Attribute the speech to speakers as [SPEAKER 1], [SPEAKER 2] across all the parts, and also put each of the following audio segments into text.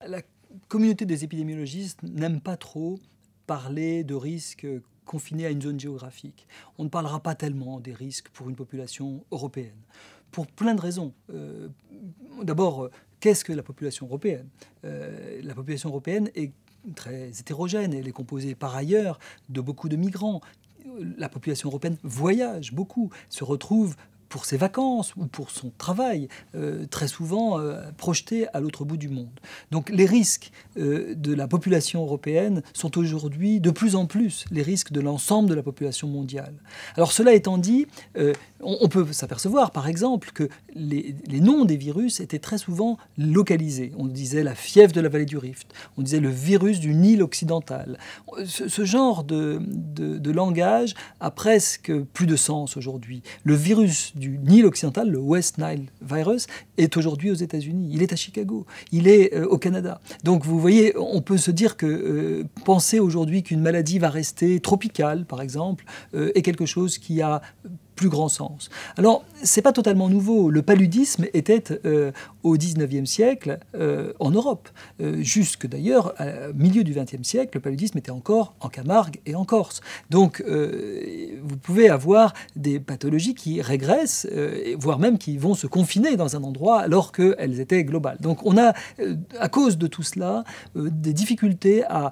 [SPEAKER 1] La communauté des épidémiologistes n'aime pas trop parler de risques confinés à une zone géographique. On ne parlera pas tellement des risques pour une population européenne, pour plein de raisons. D'abord, qu'est-ce que la population européenne? La population européenne est très hétérogène, elle est composée par ailleurs de beaucoup de migrants. La population européenne voyage beaucoup, se retrouve pour ses vacances ou pour son travail, très souvent projeté à l'autre bout du monde. Donc les risques de la population européenne sont aujourd'hui de plus en plus les risques de l'ensemble de la population mondiale. Alors cela étant dit, on peut s'apercevoir par exemple que les noms des virus étaient très souvent localisés. On disait la fièvre de la vallée du Rift, on disait le virus du Nil occidental. Ce genre de langage a presque plus de sens aujourd'hui. Le virus du Nil occidental, le West Nile virus, est aujourd'hui aux États-Unis. Il est à Chicago, il est au Canada. Donc vous voyez, on peut se dire que penser aujourd'hui qu'une maladie va rester tropicale, par exemple, est quelque chose qui a plus grand sens. Alors, c'est pas totalement nouveau. Le paludisme était au XIXe siècle en Europe. Jusque d'ailleurs, au milieu du XXe siècle, le paludisme était encore en Camargue et en Corse. Donc, vous pouvez avoir des pathologies qui régressent, voire même qui vont se confiner dans un endroit alors qu'elles étaient globales. Donc, on a, à cause de tout cela, des difficultés à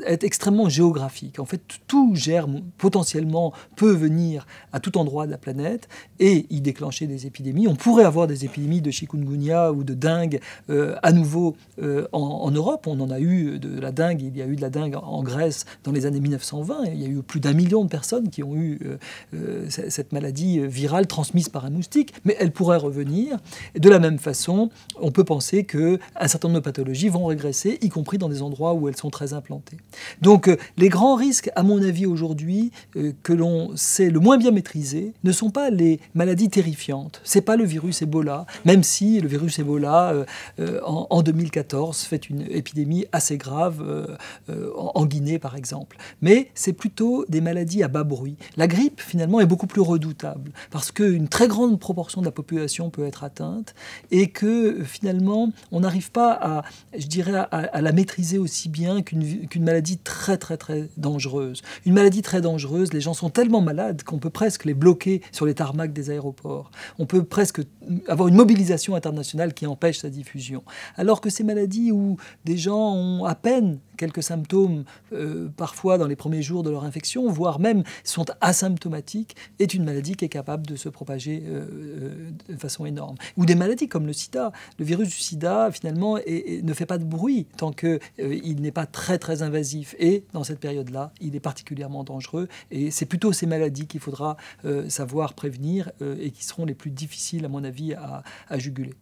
[SPEAKER 1] être extrêmement géographiques. En fait, tout germe potentiellement peut venir à tout endroit de la planète et y déclencher des épidémies. On pourrait avoir des épidémies de chikungunya ou de dengue à nouveau en Europe. On en a eu de la dengue, il y a eu de la dengue en Grèce dans les années 1920. Il y a eu plus d'1 million de personnes qui ont eu cette maladie virale transmise par un moustique, mais elle pourrait revenir. Et de la même façon, on peut penser qu'un certain nombre de pathologies vont régresser, y compris dans des endroits où elles sont très implantées. Donc les grands risques, à mon avis aujourd'hui, que l'on sait le moins bien maîtriser, ne sont pas les maladies terrifiantes. Ce n'est pas le virus Ebola, même si le virus Ebola, en 2014, fait une épidémie assez grave en Guinée, par exemple. Mais c'est plutôt des maladies à bas bruit. La grippe, finalement, est beaucoup plus redoutable, parce qu'une très grande proportion de la population peut être atteinte, et que, finalement, on n'arrive pas à, je dirais, à la maîtriser aussi bien qu'une maladie très, très, très dangereuse. Une maladie très dangereuse, les gens sont tellement malades qu'on peut presque les bloquer sur les tarmacs des aéroports. On peut presque avoir une mobilisation internationale qui empêche sa diffusion. Alors que ces maladies où des gens ont à peine quelques symptômes, parfois dans les premiers jours de leur infection, voire même sont asymptomatiques, est une maladie qui est capable de se propager de façon énorme. Ou des maladies comme le sida. Le virus du sida, finalement, ne fait pas de bruit tant qu'il n'est pas très, très invasif. Et dans cette période-là, il est particulièrement dangereux. Et c'est plutôt ces maladies qu'il faudra savoir prévenir et qui seront les plus difficiles, à mon avis, à juguler.